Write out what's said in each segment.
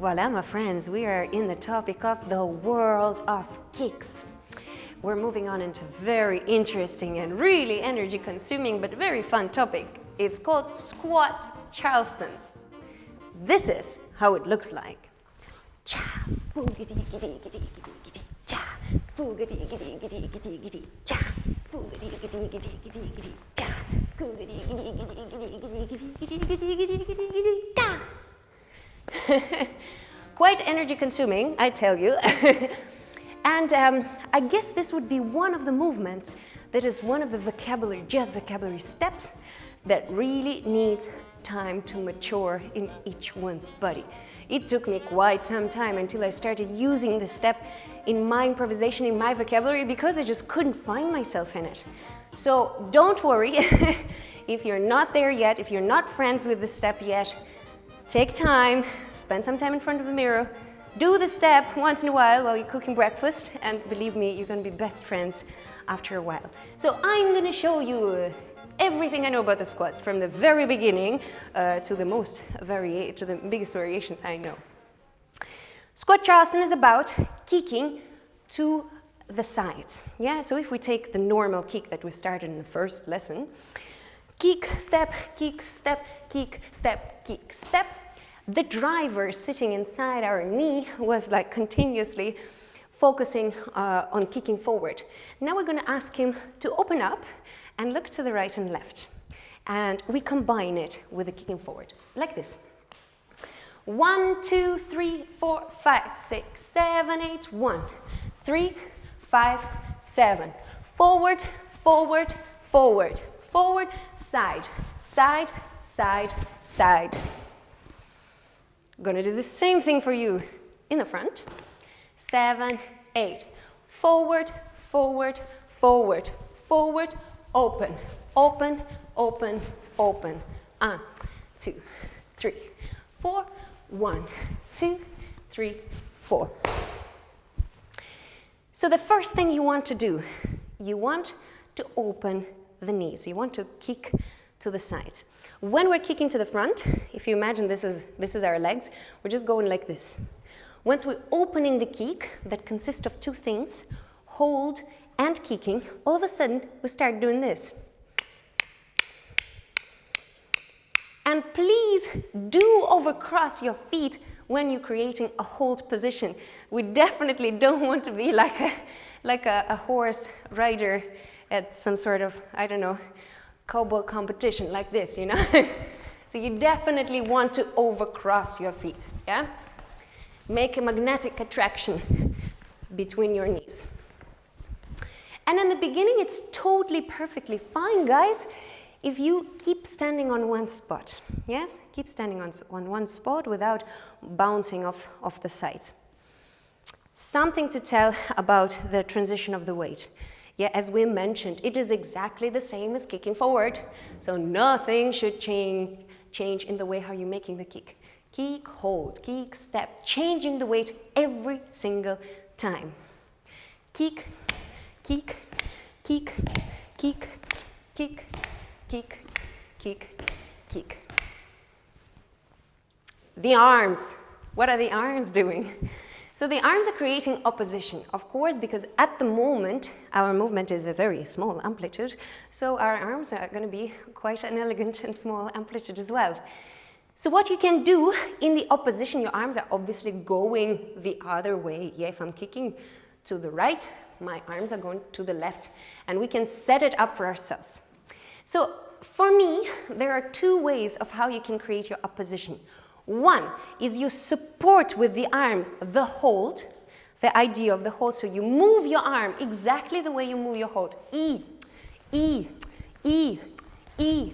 Voila, my friends, we are in the topic of the world of kicks. We're moving on into very interesting and really energy consuming but very fun topic. It's called Squat Charlestons. This is how it looks like. Cha, boogity giddy giddy giddy giddy, cha, boogity giddy giddy giddy giddy, cha, boogity giddy giddy giddy giddy, cha, boogity giddy giddy giddy giddy giddy giddy giddy giddy giddy, cha. Quite energy consuming, I tell you. And I guess this would be one of the movements that is one of the vocabulary, just vocabulary steps that really needs time to mature in each one's body. It took me quite some time until I started using this step in my improvisation, in my vocabulary, because I just couldn't find myself in it. So don't worry, if you're not there yet, if you're not friends with this step yet, take time, spend some time in front of the mirror, do the step once in a while you're cooking breakfast, and believe me, you're going to be best friends after a while. So I'm going to show you everything I know about the squats from the very beginning to the biggest variations I know. Squat Charleston is about kicking to the sides. Yeah, so if we take the normal kick that we started in the first lesson, kick, step, kick, step, kick, step, kick, step. The driver sitting inside our knee was like continuously focusing on kicking forward. Now we're going to ask him to open up and look to the right and left. And we combine it with the kicking forward, like this. 1, 2, 3, 4, 5, 6, 7, 8, 1, 3, 5, 7. Forward, forward, forward, forward, side, side, side, side. I'm gonna do the same thing for you in the front. 7, 8. Forward, forward, forward, forward, open, open, open, open. 1, 2, 3, 4. 1, 2, 3, 4. So the first thing you want to do, you want to open the knees. You want to kick to the sides. When we're kicking to the front, if you imagine this is our legs, we're just going like this. Once we're opening the kick, that consists of two things, hold and kicking, all of a sudden we start doing this. And please do overcross your feet when you're creating a hold position. We definitely don't want to be like a horse rider at some sort of, I don't know, cowboy competition like this, you know? So you definitely want to overcross your feet, yeah? Make a magnetic attraction between your knees. And in the beginning, it's totally perfectly fine, guys, if you keep standing on one spot, yes? Keep standing on one spot without bouncing off the sides. Something to tell about the transition of the weight. Yeah, as we mentioned, it is exactly the same as kicking forward. So nothing should change in the way how you're making the kick. Kick, hold, kick, step, changing the weight every single time. Kick, kick, kick, kick, kick, kick, kick, kick. The arms. What are the arms doing? So the arms are creating opposition, of course, because at the moment our movement is a very small amplitude, so our arms are going to be quite an elegant and small amplitude as well. So what you can do in the opposition, your arms are obviously going the other way. Yeah, if I'm kicking to the right, my arms are going to the left, and we can set it up for ourselves. So for me, there are two ways of how you can create your opposition. One is you support with the arm the hold, the idea of the hold. So you move your arm exactly the way you move your hold. E, E, E, E,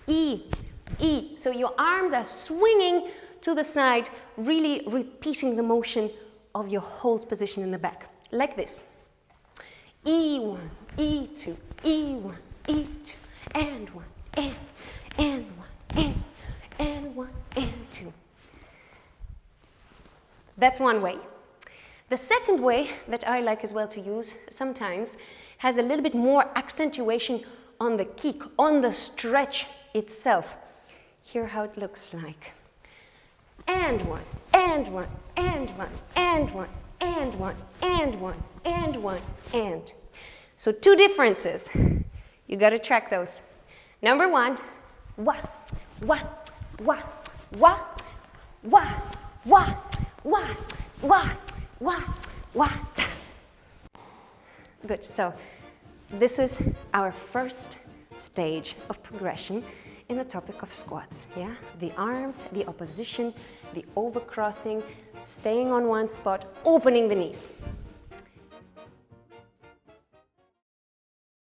E, E. So your arms are swinging to the side, really repeating the motion of your hold position in the back, like this. E1, E2, E1, E2, and 1, and 1, and 1, and 2. That's one way. The second way that I like as well to use sometimes has a little bit more accentuation on the kick, on the stretch itself. Here how it looks like. And 1, and and one, and one, and one, and one, and one, and one, and. So 2 differences. You got to track those. Number 1, wah, wah, wah, wah, wah, wah, wah, wah, wah, wah. Good. So this is our first stage of progression in the topic of squats. Yeah, the arms, the opposition, the overcrossing, staying on one spot, opening the knees.